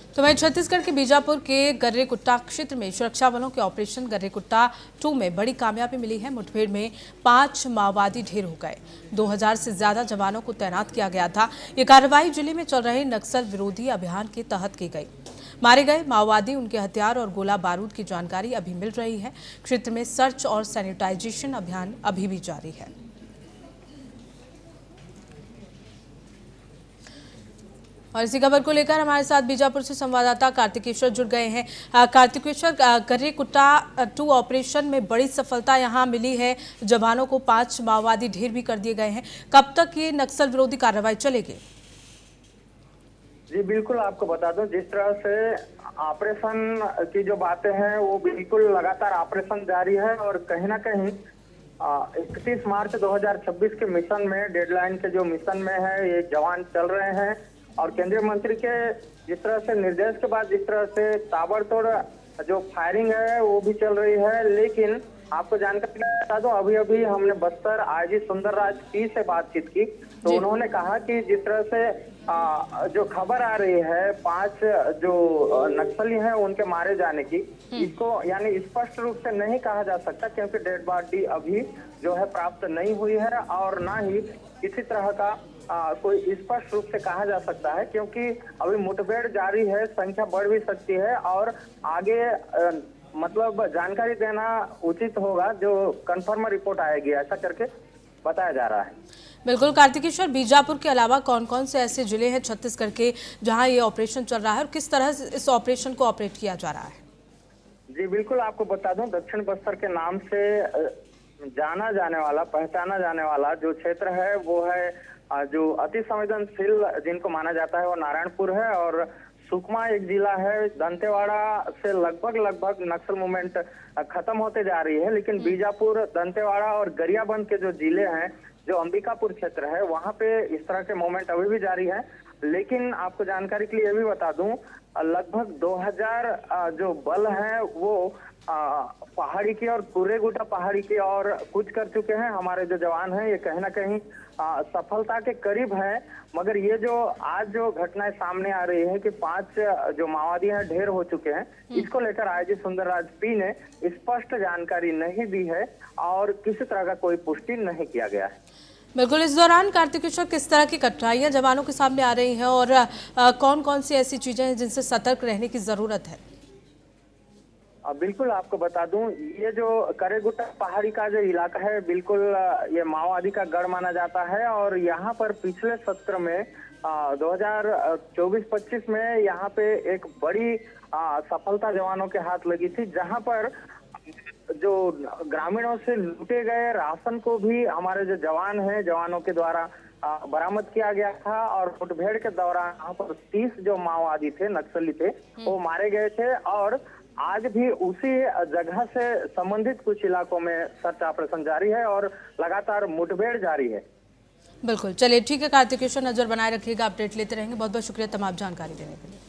तो वहीं छत्तीसगढ़ के बीजापुर के गर्रेकुट्टा क्षेत्र में सुरक्षा बलों के ऑपरेशन गर्रेकुट्टा 2 में बड़ी कामयाबी मिली है। मुठभेड़ में 5 माओवादी ढेर हो गए। 2000 से ज्यादा जवानों को तैनात किया गया था। ये कार्रवाई जिले में चल रहे नक्सल विरोधी अभियान के तहत की गई। मारे गए माओवादी, उनके हथियार और गोला बारूद की जानकारी अभी मिल रही है। क्षेत्र में सर्च और सैनिटाइजेशन अभियान अभी भी जारी है। और इसी खबर को लेकर हमारे साथ बीजापुर से संवाददाता कार्तिकेश्वर जुड़ गए हैं। कार्तिकेश्वर, गर्रेकुट्टा 2 ऑपरेशन में बड़ी सफलता यहां मिली है। जवानों को 5 माओवादी ढेर भी कर दिए गए हैं। कब तक ये नक्सल विरोधी कार्रवाई चलेगी? जी बिल्कुल, आपको बता दूं, जिस तरह से ऑपरेशन की जो बातें हैं वो बिल्कुल लगातार ऑपरेशन जारी है और कहीं ना कहीं 31 मार्च 2026 के मिशन में, डेडलाइन के जो मिशन में है, ये जवान चल रहे हैं। और केंद्रीय मंत्री के जिस तरह से निर्देश के बाद जिस तरह से ताबड़तोड़ जो फायरिंग है वो भी चल रही है। लेकिन आपको जानकारी बता दूं, अभी अभी हमने बस्तर आईजी सुंदरराज पी से बातचीत की, तो उन्होंने कहा कि जिस तरह से जो खबर आ रही है 5 जो नक्सली हैं उनके मारे जाने की, इसको यानी स्पष्ट रूप से नहीं कहा जा सकता क्योंकि डेड बॉडी अभी जो है प्राप्त नहीं हुई है और ना ही किसी तरह का कोई स्पष्ट रूप से कहा जा सकता है, क्योंकि अभी मुठभेड़ जारी है, संख्या बढ़ भी सकती है और आगे मतलब जानकारी देना उचित होगा जो कंफर्म रिपोर्ट आएगी, ऐसा करके बताया जा रहा है। बिल्कुल कार्तिकेश्वर, बीजापुर के अलावा कौन कौन से ऐसे जिले हैं छत्तीसगढ़ के जहां ये ऑपरेशन चल रहा है और किस तरह से इस ऑपरेशन को ऑपरेट किया जा रहा है? जी बिल्कुल, आपको बता दूं, दक्षिण बस्तर के नाम से जाना जाने वाला, पहचाना जाने वाला जो क्षेत्र है वो है जो अति संवेदनशील जिनको माना जाता है वो नारायणपुर है। और सुकमा एक जिला है। दंतेवाड़ा से लगभग नक्सल मूवमेंट खत्म होते जा रही है, लेकिन बीजापुर, दंतेवाड़ा और गरियाबंद के जो जिले हैं, जो अंबिकापुर क्षेत्र है, वहां पे इस तरह के मूवमेंट अभी भी जारी है। लेकिन आपको जानकारी के लिए ये भी बता दूं, लगभग 2000 जो बल हैं वो पहाड़ी की और कुर्रेगुटा पहाड़ी की और कूच कर चुके हैं। हमारे जो जवान हैं ये कहीं ना कहीं सफलता के करीब है। मगर ये जो आज जो घटनाएं सामने आ रही है कि 5 जो माओवादी हैं ढेर हो चुके हैं, इसको लेकर आईजी सुंदरराज पी ने स्पष्ट जानकारी नहीं दी है और किसी तरह का कोई पुष्टि नहीं किया गया है। बिल्कुल, इस दौरान कार्तिकेश्वर किस तरह की कठिनाइयां जवानों के सामने आ रही हैं और कौन कौन सी ऐसी चीजें हैं जिनसे सतर्क रहने की जरूरत है? बिल्कुल, आपको बता दूं, ये जो करेगुट्टा पहाड़ी का जो इलाका है, बिल्कुल ये माओवादी का गढ़ माना जाता है और यहाँ पर पिछले सत्र में 2024-25 में यहाँ पे एक बड़ी सफलता जवानों के हाथ लगी थी, जहाँ पर जो ग्रामीणों से लूटे गए राशन को भी हमारे जो जवान हैं, जवानों के द्वारा बरामद किया गया था। और मुठभेड़ के दौरान यहाँ पर 30 जो माओवादी थे, नक्सली थे, वो मारे गए थे और आज भी उसी जगह से संबंधित कुछ इलाकों में सर्च ऑपरेशन जारी है और लगातार मुठभेड़ जारी है। बिल्कुल, चलिए ठीक है कार्तिकेश्वर, नजर बनाए रखिएगा, अपडेट लेते रहेंगे। बहुत बहुत शुक्रिया तमाम जानकारी देने के लिए।